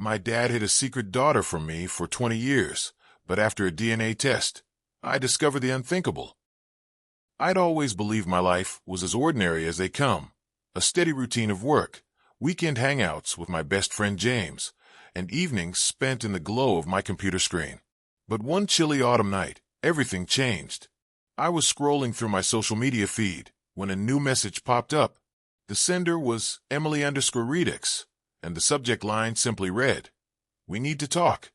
My dad hid a secret daughter from me for 20 years, but after a DNA test, I discovered the unthinkable. I'd always believed my life was as ordinary as they come, a steady routine of work, weekend hangouts with my best friend James, and evenings spent in the glow of my computer screen. But one chilly autumn night, everything changed. I was scrolling through my social media feed when a new message popped up. The sender was Emily_Redix, and the subject line simply read, "We need to talk."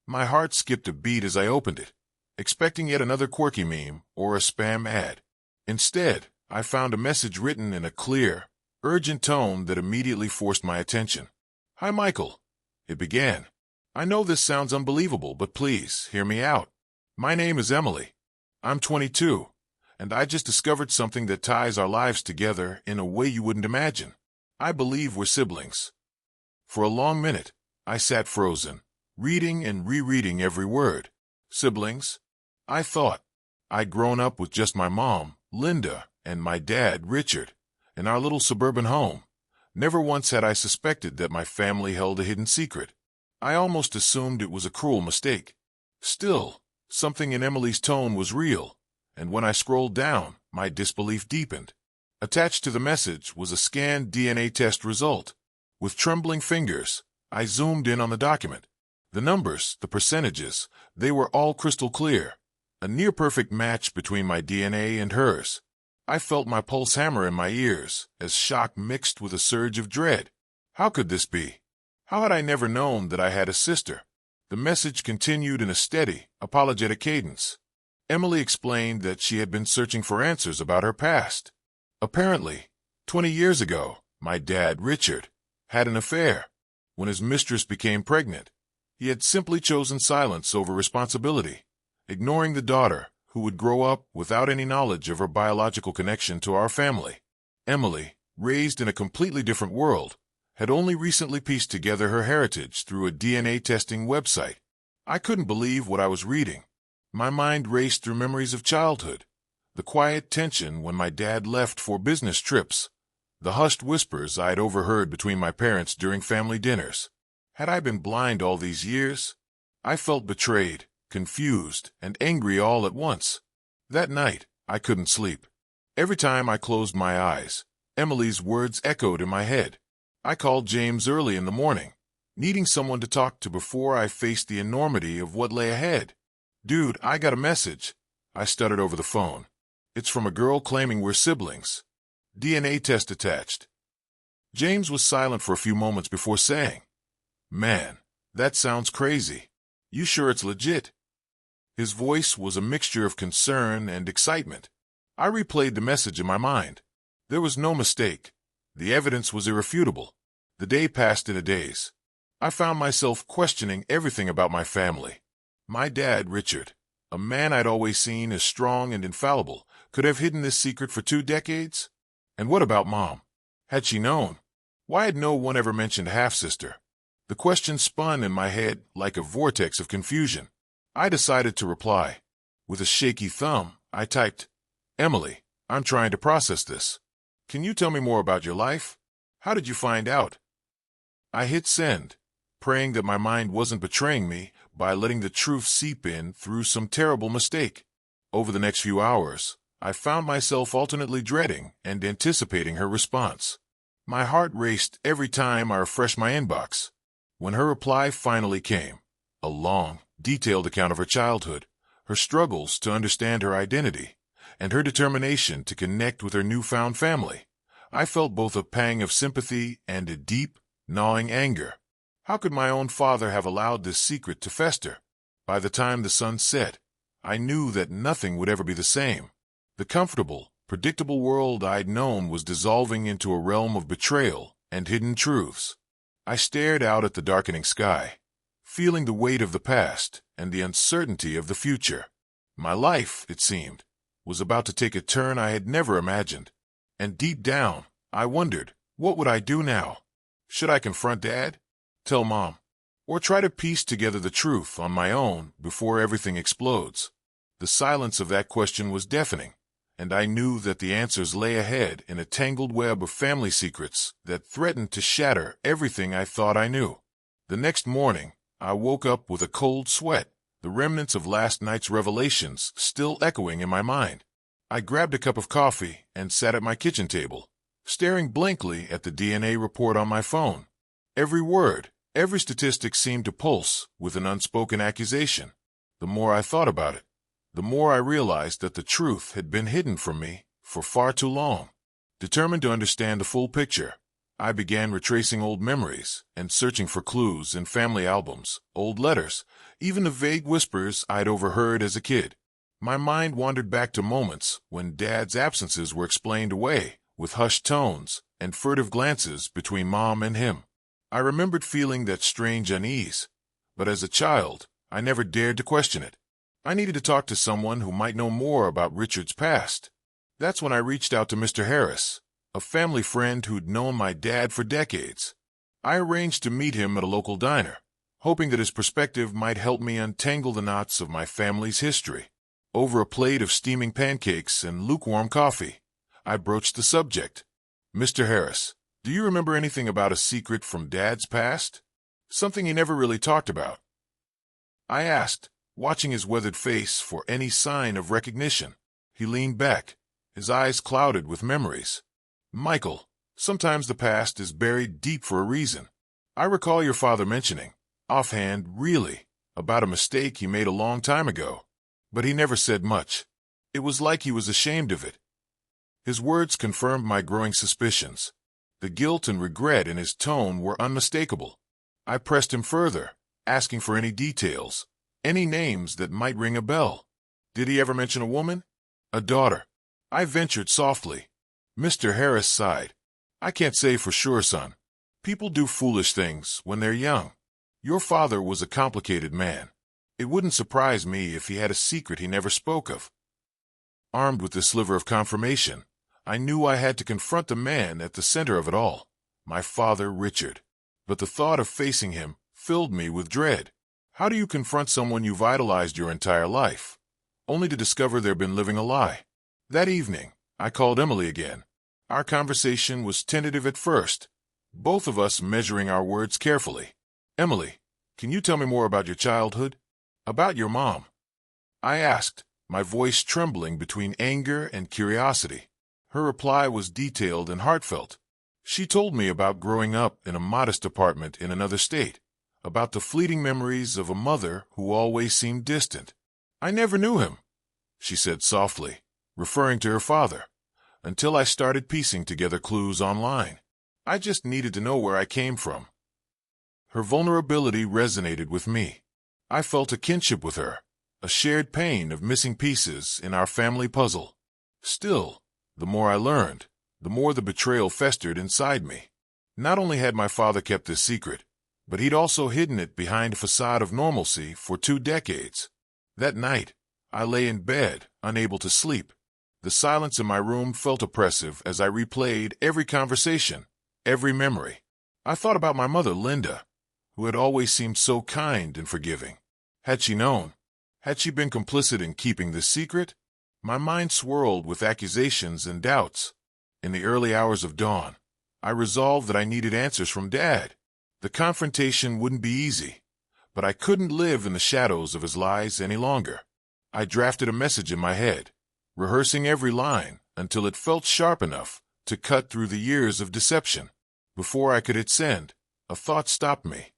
My heart skipped a beat as I opened it, expecting yet another quirky meme or a spam ad. Instead, I found a message written in a clear, urgent tone that immediately forced my attention. "Hi, Michael," it began. "I know this sounds unbelievable, but please hear me out. My name is Emily. I'm 22, and I just discovered something that ties our lives together in a way you wouldn't imagine. I believe we're siblings." For a long minute, I sat frozen, reading and rereading every word. Siblings? I thought. I'd grown up with just my mom, Linda, and my dad, Richard, in our little suburban home. Never once had I suspected that my family held a hidden secret. I almost assumed it was a cruel mistake. Still, something in Emily's tone was real, and when I scrolled down, my disbelief deepened. Attached to the message was a scanned DNA test result. With trembling fingers, I zoomed in on the document. The numbers, the percentages, they were all crystal clear. A near-perfect match between my DNA and hers. I felt my pulse hammer in my ears, as shock mixed with a surge of dread. How could this be? How had I never known that I had a sister? The message continued in a steady, apologetic cadence. Emily explained that she had been searching for answers about her past. Apparently, 20 years ago, my dad, Richard, had an affair. When his mistress became pregnant, he had simply chosen silence over responsibility, ignoring the daughter who would grow up without any knowledge of her biological connection to our family. Emily, raised in a completely different world, had only recently pieced together her heritage through a DNA testing website. I couldn't believe what I was reading. My mind raced through memories of childhood, the quiet tension when my dad left for business trips, the hushed whispers I had overheard between my parents during family dinners. Had I been blind all these years? I felt betrayed, confused, and angry all at once. That night, I couldn't sleep. Every time I closed my eyes, Emily's words echoed in my head. I called James early in the morning, needing someone to talk to before I faced the enormity of what lay ahead. "Dude, I got a message," I stuttered over the phone. "It's from a girl claiming we're siblings. DNA test attached." James was silent for a few moments before saying, "Man, that sounds crazy. You sure it's legit?" His voice was a mixture of concern and excitement. I replayed the message in my mind. There was no mistake. The evidence was irrefutable. The day passed in a daze. I found myself questioning everything about my family. My dad, Richard, a man I'd always seen as strong and infallible, could have hidden this secret for 2 decades? And what about Mom? Had she known? Why had no one ever mentioned half-sister? The question spun in my head like a vortex of confusion. I decided to reply. With a shaky thumb, I typed, "Emily, I'm trying to process this. Can you tell me more about your life? How did you find out?" I hit send, praying that my mind wasn't betraying me by letting the truth seep in through some terrible mistake. Over the next few hours, I found myself alternately dreading and anticipating her response. My heart raced every time I refreshed my inbox. When her reply finally came, a long, detailed account of her childhood, her struggles to understand her identity, and her determination to connect with her newfound family, I felt both a pang of sympathy and a deep, gnawing anger. How could my own father have allowed this secret to fester? By the time the sun set, I knew that nothing would ever be the same. The comfortable, predictable world I'd known was dissolving into a realm of betrayal and hidden truths. I stared out at the darkening sky, feeling the weight of the past and the uncertainty of the future. My life, it seemed, was about to take a turn I had never imagined. And deep down, I wondered, what would I do now? Should I confront Dad? Tell Mom? Or try to piece together the truth on my own before everything explodes? The silence of that question was deafening, and I knew that the answers lay ahead in a tangled web of family secrets that threatened to shatter everything I thought I knew. The next morning, I woke up with a cold sweat, the remnants of last night's revelations still echoing in my mind. I grabbed a cup of coffee and sat at my kitchen table, staring blankly at the DNA report on my phone. Every word, every statistic seemed to pulse with an unspoken accusation. The more I thought about it, the more I realized that the truth had been hidden from me for far too long. Determined to understand the full picture, I began retracing old memories and searching for clues in family albums, old letters, even the vague whispers I'd overheard as a kid. My mind wandered back to moments when Dad's absences were explained away with hushed tones and furtive glances between Mom and him. I remembered feeling that strange unease, but as a child, I never dared to question it. I needed to talk to someone who might know more about Richard's past. That's when I reached out to Mr. Harris, a family friend who'd known my dad for decades. I arranged to meet him at a local diner, hoping that his perspective might help me untangle the knots of my family's history. Over a plate of steaming pancakes and lukewarm coffee, I broached the subject. "Mr. Harris, do you remember anything about a secret from Dad's past? Something he never really talked about?" I asked, watching his weathered face for any sign of recognition. He leaned back, his eyes clouded with memories. "Michael, sometimes the past is buried deep for a reason. I recall your father mentioning, offhand really, about a mistake he made a long time ago. But he never said much. It was like he was ashamed of it." His words confirmed my growing suspicions. The guilt and regret in his tone were unmistakable. I pressed him further, asking for any details, any names that might ring a bell. "Did he ever mention a woman?" "A daughter," I ventured softly. Mr. Harris sighed. "I can't say for sure, son. People do foolish things when they're young. Your father was a complicated man. It wouldn't surprise me if he had a secret he never spoke of." Armed with this sliver of confirmation, I knew I had to confront the man at the center of it all, my father, Richard. But the thought of facing him filled me with dread. How do you confront someone you've idolized your entire life, only to discover they've been living a lie? That evening, I called Emily again. Our conversation was tentative at first, both of us measuring our words carefully. "Emily, can you tell me more about your childhood? About your mom?" I asked, my voice trembling between anger and curiosity. Her reply was detailed and heartfelt. She told me about growing up in a modest apartment in another state, about the fleeting memories of a mother who always seemed distant. "I never knew him," she said softly, referring to her father, until I started piecing together clues online. I just needed to know where I came from. Her vulnerability resonated with me. I felt a kinship with her, a shared pain of missing pieces in our family puzzle. Still, the more I learned, the more the betrayal festered inside me. Not only had my father kept this secret, but he'd also hidden it behind a facade of normalcy for 2 decades. That night, I lay in bed, unable to sleep. The silence in my room felt oppressive as I replayed every conversation, every memory. I thought about my mother, Linda, who had always seemed so kind and forgiving. Had she known? Had she been complicit in keeping this secret? My mind swirled with accusations and doubts. In the early hours of dawn, I resolved that I needed answers from Dad. The confrontation wouldn't be easy, but I couldn't live in the shadows of his lies any longer. I drafted a message in my head, rehearsing every line until it felt sharp enough to cut through the years of deception. Before I could hit send, a thought stopped me.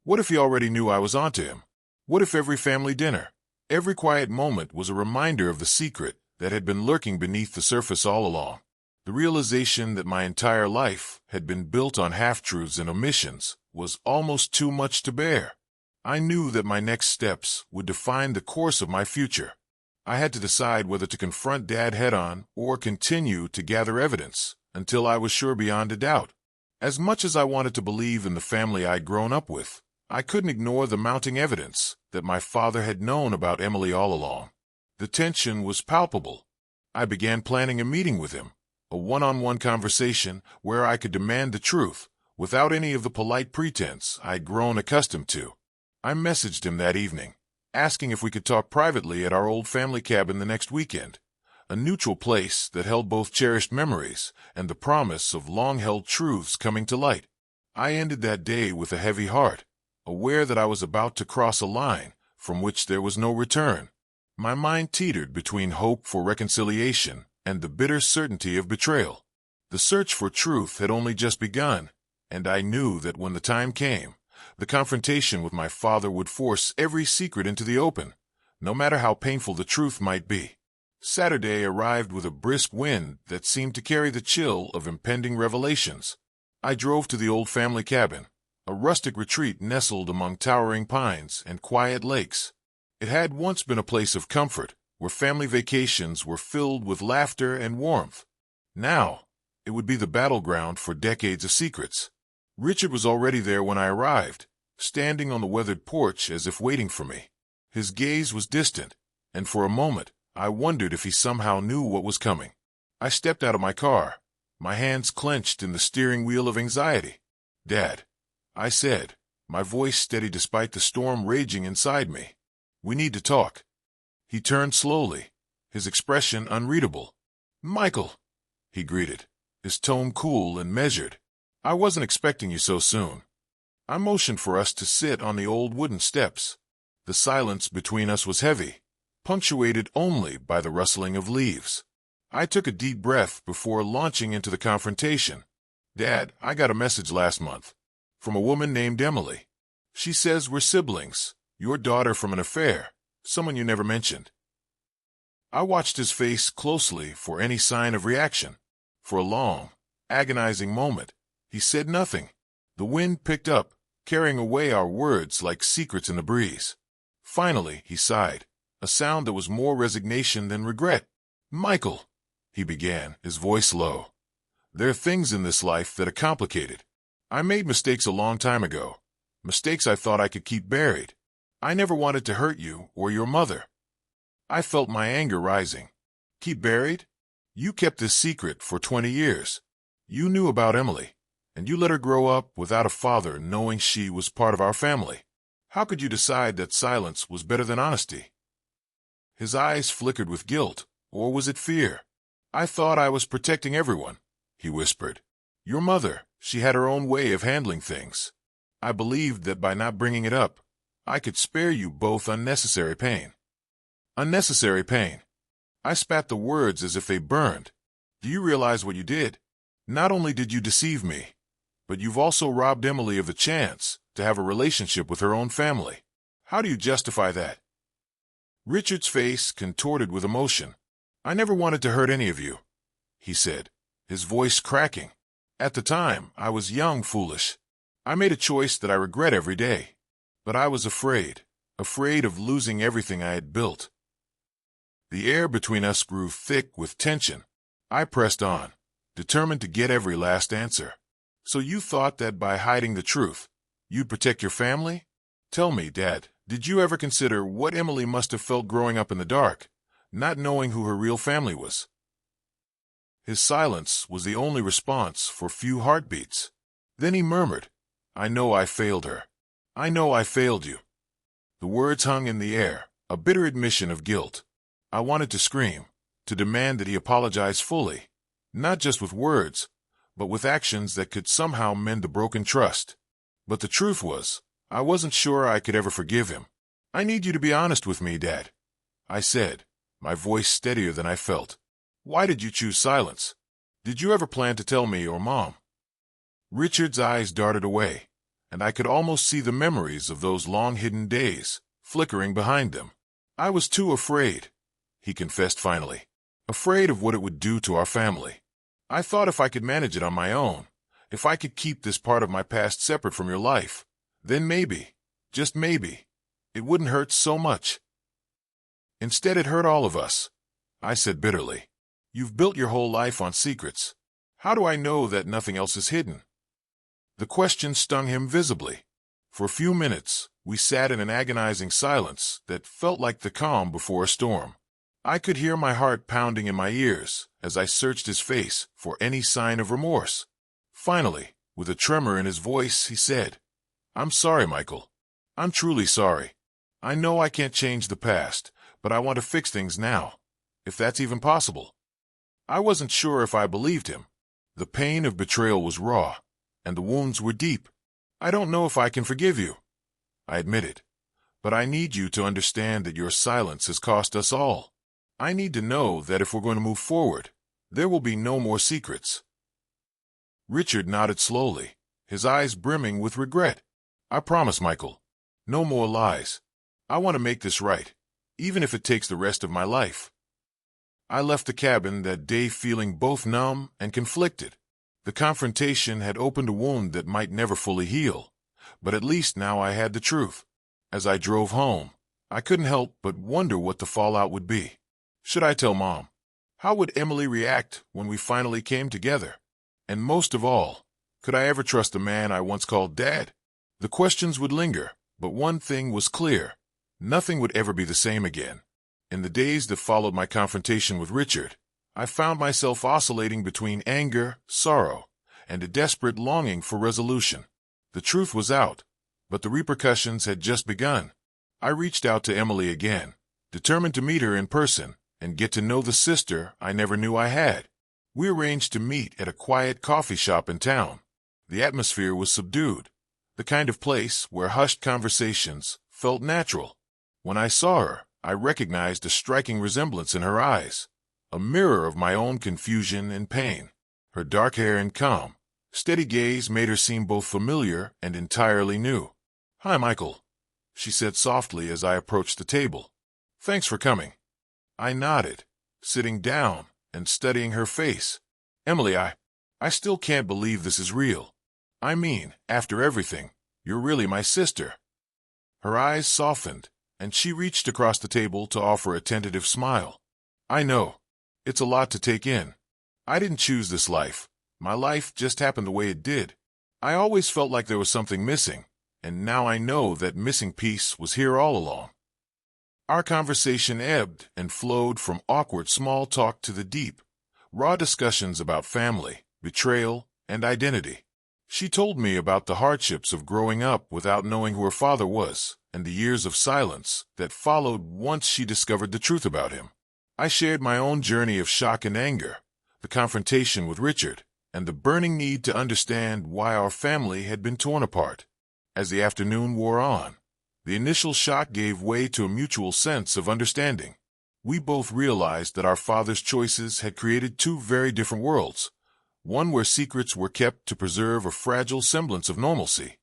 What if he already knew I was onto him? What if every family dinner, every quiet moment was a reminder of the secret that had been lurking beneath the surface all along? The realization that my entire life had been built on half-truths and omissions was almost too much to bear. I knew that my next steps would define the course of my future. I had to decide whether to confront Dad head-on or continue to gather evidence until I was sure beyond a doubt. As much as I wanted to believe in the family I'd grown up with, I couldn't ignore the mounting evidence that my father had known about Emily all along. The tension was palpable. I began planning a meeting with him, a one-on-one conversation where I could demand the truth without any of the polite pretense I'd grown accustomed to. I messaged him that evening, asking if we could talk privately at our old family cabin the next weekend, a neutral place that held both cherished memories and the promise of long-held truths coming to light. I ended that day with a heavy heart, aware that I was about to cross a line from which there was no return. My mind teetered between hope for reconciliation and the bitter certainty of betrayal. The search for truth had only just begun, and I knew that when the time came, the confrontation with my father would force every secret into the open, no matter how painful the truth might be. Saturday arrived with a brisk wind that seemed to carry the chill of impending revelations. I drove to the old family cabin, a rustic retreat nestled among towering pines and quiet lakes. It had once been a place of comfort, where family vacations were filled with laughter and warmth. Now, it would be the battleground for decades of secrets. Richard was already there when I arrived, standing on the weathered porch as if waiting for me. His gaze was distant, and for a moment, I wondered if he somehow knew what was coming. I stepped out of my car, my hands clenched in the steering wheel of anxiety. "Dad," I said, my voice steady despite the storm raging inside me. "We need to talk." He turned slowly, his expression unreadable. "Michael," he greeted, his tone cool and measured. "I wasn't expecting you so soon." I motioned for us to sit on the old wooden steps. The silence between us was heavy, punctuated only by the rustling of leaves. I took a deep breath before launching into the confrontation. "Dad, I got a message last month from a woman named Emily. She says we're siblings, your daughter from an affair, someone you never mentioned." I watched his face closely for any sign of reaction. For a long, agonizing moment, he said nothing. The wind picked up, carrying away our words like secrets in the breeze. Finally, he sighed, a sound that was more resignation than regret. "Michael," he began, his voice low, "there are things in this life that are complicated. I made mistakes a long time ago, mistakes I thought I could keep buried. I never wanted to hurt you or your mother." I felt my anger rising. "Keep buried? You kept this secret for 20 years. You knew about Emily, and you let her grow up without a father knowing she was part of our family. How could you decide that silence was better than honesty?" His eyes flickered with guilt, or was it fear? "I thought I was protecting everyone," he whispered. "Your mother, she had her own way of handling things. I believed that by not bringing it up, I could spare you both unnecessary pain." "Unnecessary pain." I spat the words as if they burned. "Do you realize what you did? Not only did you deceive me, but you've also robbed Emily of the chance to have a relationship with her own family. How do you justify that?" Richard's face contorted with emotion. "I never wanted to hurt any of you," he said, his voice cracking. "At the time, I was young, foolish. I made a choice that I regret every day. But I was afraid of losing everything I had built." The air between us grew thick with tension. I pressed on, determined to get every last answer. "So you thought that by hiding the truth, you'd protect your family? Tell me, Dad, did you ever consider what Emily must have felt growing up in the dark, not knowing who her real family was?" His silence was the only response for few heartbeats. Then he murmured, "I know I failed her. I know I failed you." The words hung in the air, a bitter admission of guilt. I wanted to scream, to demand that he apologize fully, not just with words, but with actions that could somehow mend the broken trust. But the truth was, I wasn't sure I could ever forgive him. "I need you to be honest with me, Dad," I said, my voice steadier than I felt. "Why did you choose silence? Did you ever plan to tell me or Mom?" Richard's eyes darted away, and I could almost see the memories of those long-hidden days flickering behind them. "I was too afraid," he confessed finally, "afraid of what it would do to our family. I thought if I could manage it on my own, if I could keep this part of my past separate from your life, then maybe, just maybe, it wouldn't hurt so much. Instead, it hurt all of us," I said bitterly. "You've built your whole life on secrets. How do I know that nothing else is hidden?" The question stung him visibly. For a few minutes, we sat in an agonizing silence that felt like the calm before a storm. I could hear my heart pounding in my ears as I searched his face for any sign of remorse. Finally, with a tremor in his voice, he said, "I'm sorry, Michael. I'm truly sorry. I know I can't change the past, but I want to fix things now, if that's even possible." I wasn't sure if I believed him. The pain of betrayal was raw, and the wounds were deep. "I don't know if I can forgive you," I admitted. But I need you to understand that your silence has cost us all. I need to know that if we're going to move forward, there will be no more secrets. Richard nodded slowly, his eyes brimming with regret. I promise, Michael. No more lies. I want to make this right, even if it takes the rest of my life. I left the cabin that day feeling both numb and conflicted. The confrontation had opened a wound that might never fully heal, but at least now I had the truth. As I drove home, I couldn't help but wonder what the fallout would be. Should I tell Mom? How would Emily react when we finally came together? And most of all, could I ever trust the man I once called Dad? The questions would linger, but one thing was clear. Nothing would ever be the same again. In the days that followed my confrontation with Richard, I found myself oscillating between anger, sorrow, and a desperate longing for resolution. The truth was out, but the repercussions had just begun. I reached out to Emily again, determined to meet her in person and get to know the sister I never knew I had. We arranged to meet at a quiet coffee shop in town. The atmosphere was subdued, the kind of place where hushed conversations felt natural. When I saw her, I recognized a striking resemblance in her eyes, a mirror of my own confusion and pain. Her dark hair and calm, steady gaze made her seem both familiar and entirely new. "Hi, Michael," she said softly as I approached the table. "Thanks for coming." I nodded, sitting down and studying her face. "Emily, I still can't believe this is real. I mean, after everything, you're really my sister." Her eyes softened, and she reached across the table to offer a tentative smile. "I know. It's a lot to take in. I didn't choose this life. My life just happened the way it did. I always felt like there was something missing, and now I know that missing piece was here all along." Our conversation ebbed and flowed from awkward small talk to the deep, raw discussions about family, betrayal, and identity. She told me about the hardships of growing up without knowing who her father was, and the years of silence that followed once she discovered the truth about him. I shared my own journey of shock and anger, the confrontation with Richard, and the burning need to understand why our family had been torn apart. As the afternoon wore on, the initial shock gave way to a mutual sense of understanding. We both realized that our father's choices had created two very different worlds, one where secrets were kept to preserve a fragile semblance of normalcy,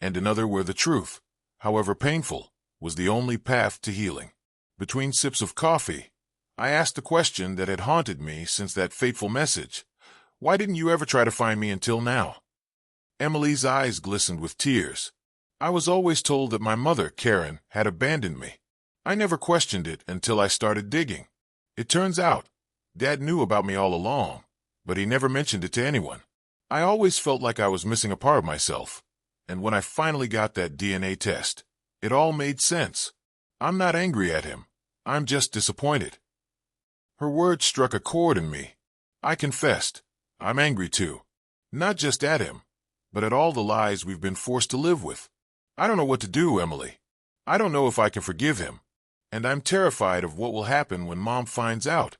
and another where the truth, however painful, was the only path to healing. Between sips of coffee, I asked the question that had haunted me since that fateful message. "Why didn't you ever try to find me until now?" Emily's eyes glistened with tears. "I was always told that my mother, Karen, had abandoned me. I never questioned it until I started digging. It turns out, Dad knew about me all along, but he never mentioned it to anyone. I always felt like I was missing a part of myself, and when I finally got that DNA test, it all made sense. I'm not angry at him. I'm just disappointed." Her words struck a chord in me. I confessed, I'm angry too. Not just at him, but at all the lies we've been forced to live with. I don't know what to do, Emily. I don't know if I can forgive him, and I'm terrified of what will happen when Mom finds out.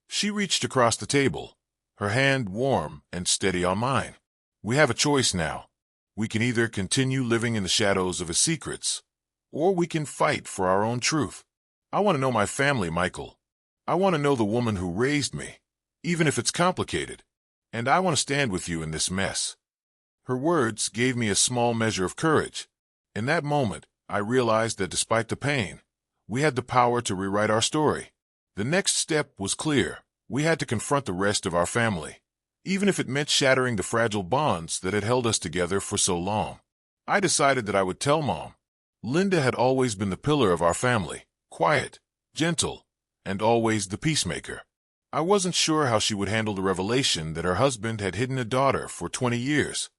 She reached across the table, her hand warm and steady on mine. We have a choice now. We can either continue living in the shadows of his secrets, or we can fight for our own truth. I want to know my family, Michael. I want to know the woman who raised me, even if it's complicated, and I want to stand with you in this mess. Her words gave me a small measure of courage. In that moment, I realized that despite the pain, we had the power to rewrite our story. The next step was clear. We had to confront the rest of our family, even if it meant shattering the fragile bonds that had held us together for so long. I decided that I would tell Mom. Linda had always been the pillar of our family, quiet, gentle, and always the peacemaker. I wasn't sure how she would handle the revelation that her husband had hidden a daughter for 20 years,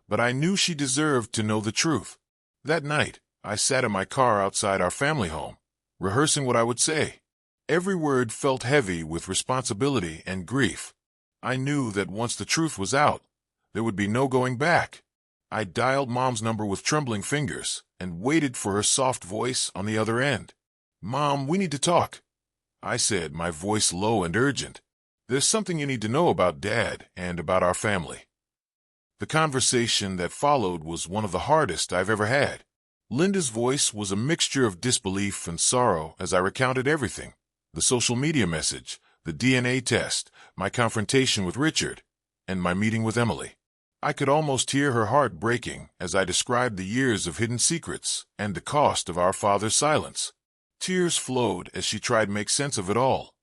but I knew she deserved to know the truth. That night, I sat in my car outside our family home, rehearsing what I would say. Every word felt heavy with responsibility and grief. I knew that once the truth was out, there would be no going back. I dialed Mom's number with trembling fingers and waited for her soft voice on the other end. "Mom, we need to talk," I said, my voice low and urgent. "There's something you need to know about Dad and about our family." The conversation that followed was one of the hardest I've ever had. Linda's voice was a mixture of disbelief and sorrow as I recounted everything: the social media message, the DNA test, my confrontation with Richard, and my meeting with Emily. I could almost hear her heart breaking as I described the years of hidden secrets and the cost of our father's silence. Tears flowed as she tried to make sense of it all.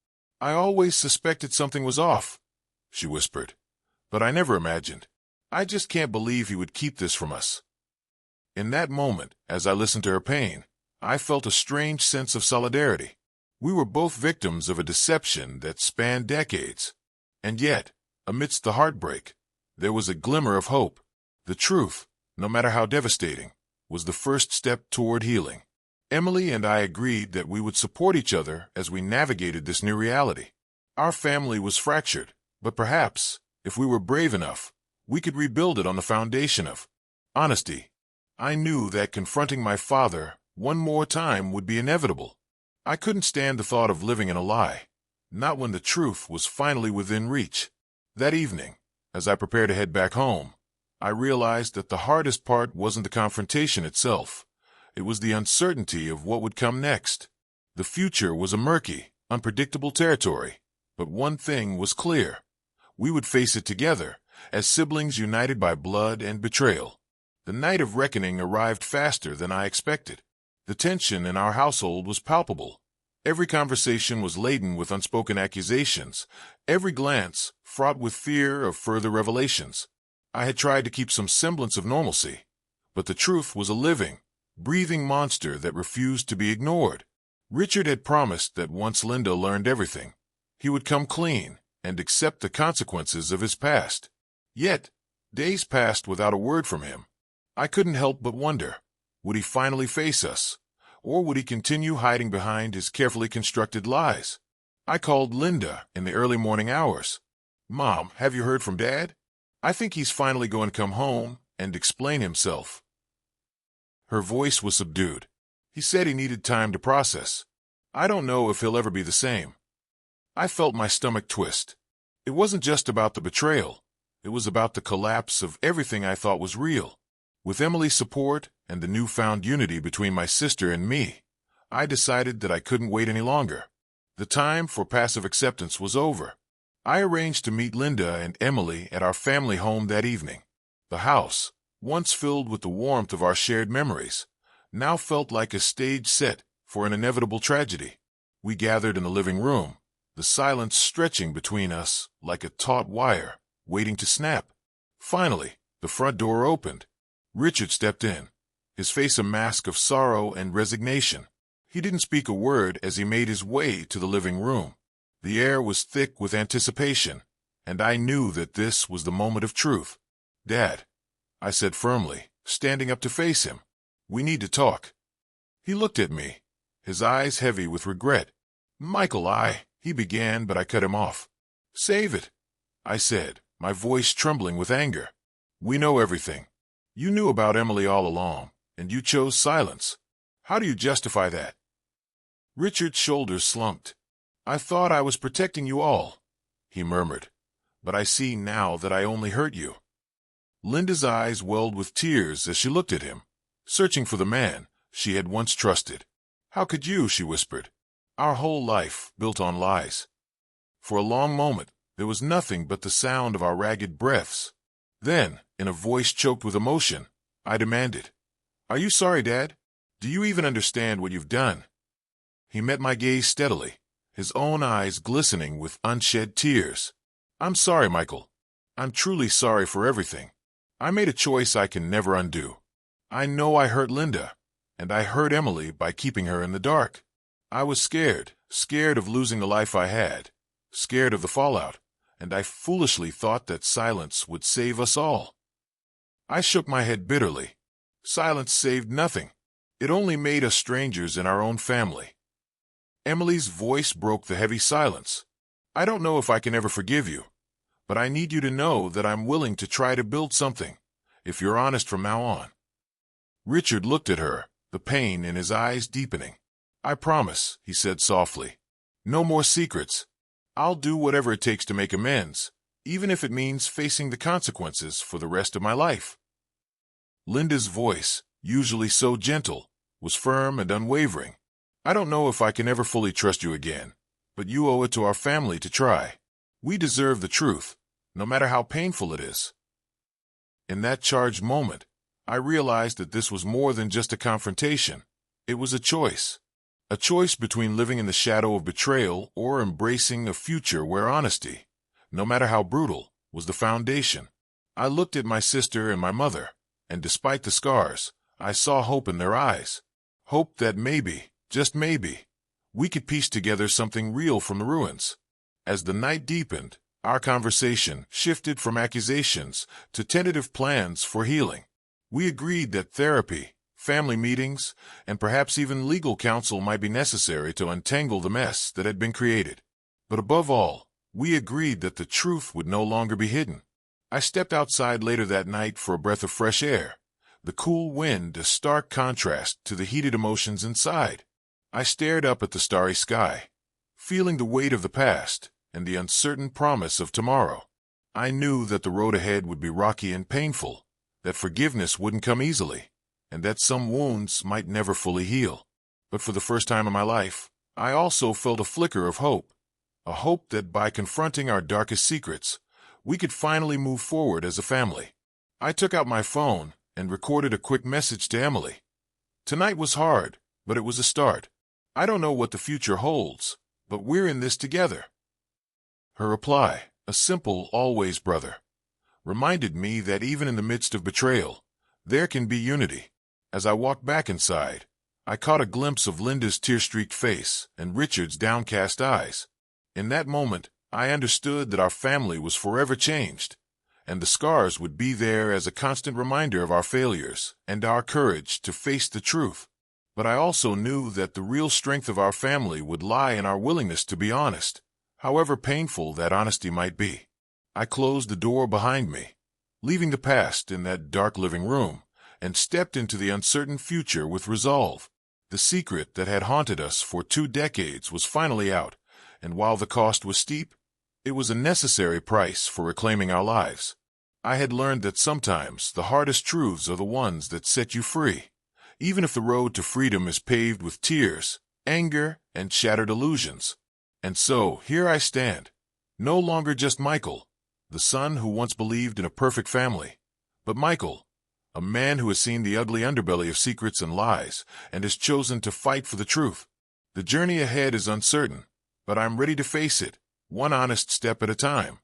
"I always suspected something was off," she whispered, "but I never imagined. I just can't believe he would keep this from us." In that moment, as I listened to her pain, I felt a strange sense of solidarity. We were both victims of a deception that spanned decades. And yet, amidst the heartbreak, there was a glimmer of hope. The truth, no matter how devastating, was the first step toward healing. Emily and I agreed that we would support each other as we navigated this new reality. Our family was fractured, but perhaps, if we were brave enough, we could rebuild it on the foundation of honesty. I knew that confronting my father one more time would be inevitable. I couldn't stand the thought of living in a lie, not when the truth was finally within reach. That evening, as I prepared to head back home, I realized that the hardest part wasn't the confrontation itself. It was the uncertainty of what would come next. The future was a murky, unpredictable territory, but one thing was clear: we would face it together, as siblings united by blood and betrayal. The night of reckoning arrived faster than I expected. The tension in our household was palpable. Every conversation was laden with unspoken accusations, every glance fraught with fear of further revelations. I had tried to keep some semblance of normalcy, but the truth was a living, breathing monster that refused to be ignored. Richard had promised that once Linda learned everything, he would come clean and accept the consequences of his past. Yet, days passed without a word from him. I couldn't help but wonder, would he finally face us, or would he continue hiding behind his carefully constructed lies? I called Linda in the early morning hours. "Mom, have you heard from Dad? I think he's finally going to come home and explain himself." Her voice was subdued. "He said he needed time to process. I don't know if he'll ever be the same." I felt my stomach twist. It wasn't just about the betrayal. It was about the collapse of everything I thought was real. With Emily's support and the newfound unity between my sister and me, I decided that I couldn't wait any longer. The time for passive acceptance was over. I arranged to meet Linda and Emily at our family home that evening. The house, once filled with the warmth of our shared memories, now felt like a stage set for an inevitable tragedy. We gathered in the living room, the silence stretching between us like a taut wire, waiting to snap. Finally, the front door opened. Richard stepped in, his face a mask of sorrow and resignation. He didn't speak a word as he made his way to the living room. The air was thick with anticipation, and I knew that this was the moment of truth. "Dad," I said firmly, standing up to face him, "we need to talk." He looked at me, his eyes heavy with regret. "Michael, he began, but I cut him off. "Save it," I said, my voice trembling with anger. "We know everything. You knew about Emily all along, and you chose silence. How do you justify that?" Richard's shoulders slumped. "I thought I was protecting you all," he murmured, "but I see now that I only hurt you." Linda's eyes welled with tears as she looked at him, searching for the man she had once trusted. "How could you?" she whispered. "Our whole life built on lies." For a long moment, there was nothing but the sound of our ragged breaths. Then, in a voice choked with emotion, I demanded, "Are you sorry, Dad? Do you even understand what you've done?" He met my gaze steadily, his own eyes glistening with unshed tears. "I'm sorry, Michael. I'm truly sorry for everything. I made a choice I can never undo. I know I hurt Linda, and I hurt Emily by keeping her in the dark. I was scared of losing the life I had, scared of the fallout, and I foolishly thought that silence would save us all." I shook my head bitterly. Silence saved nothing. It only made us strangers in our own family. Emily's voice broke the heavy silence. "I don't know if I can ever forgive you, but I need you to know that I'm willing to try to build something, if you're honest from now on." Richard looked at her, the pain in his eyes deepening. "I promise," he said softly. "No more secrets. I'll do whatever it takes to make amends, even if it means facing the consequences for the rest of my life." Linda's voice, usually so gentle, was firm and unwavering. I don't know if I can ever fully trust you again, but you owe it to our family to try. We deserve the truth, no matter how painful it is. In that charged moment, I realized that this was more than just a confrontation. It was a choice. A choice between living in the shadow of betrayal or embracing a future where honesty, no matter how brutal, was the foundation. I looked at my sister and my mother, and despite the scars, I saw hope in their eyes. Hope that maybe, just maybe, we could piece together something real from the ruins. As the night deepened, our conversation shifted from accusations to tentative plans for healing. We agreed that therapy, family meetings, and perhaps even legal counsel might be necessary to untangle the mess that had been created. But above all, we agreed that the truth would no longer be hidden. I stepped outside later that night for a breath of fresh air, the cool wind a stark contrast to the heated emotions inside. I stared up at the starry sky, feeling the weight of the past and the uncertain promise of tomorrow. I knew that the road ahead would be rocky and painful, that forgiveness wouldn't come easily, and that some wounds might never fully heal. But for the first time in my life, I also felt a flicker of hope, a hope that by confronting our darkest secrets, we could finally move forward as a family. I took out my phone and recorded a quick message to Emily. Tonight was hard, but it was a start. I don't know what the future holds, but we're in this together. Her reply, a simple always brother, reminded me that even in the midst of betrayal, there can be unity. As I walked back inside, I caught a glimpse of Linda's tear-streaked face and Richard's downcast eyes. In that moment, I understood that our family was forever changed, and the scars would be there as a constant reminder of our failures and our courage to face the truth. But I also knew that the real strength of our family would lie in our willingness to be honest, however painful that honesty might be. I closed the door behind me, leaving the past in that dark living room, and stepped into the uncertain future with resolve. The secret that had haunted us for 2 decades was finally out, and while the cost was steep, it was a necessary price for reclaiming our lives. I had learned that sometimes the hardest truths are the ones that set you free, even if the road to freedom is paved with tears, anger, and shattered illusions. And so, here I stand, no longer just Michael, the son who once believed in a perfect family, but Michael, a man who has seen the ugly underbelly of secrets and lies and has chosen to fight for the truth. The journey ahead is uncertain, but I'm ready to face it, one honest step at a time.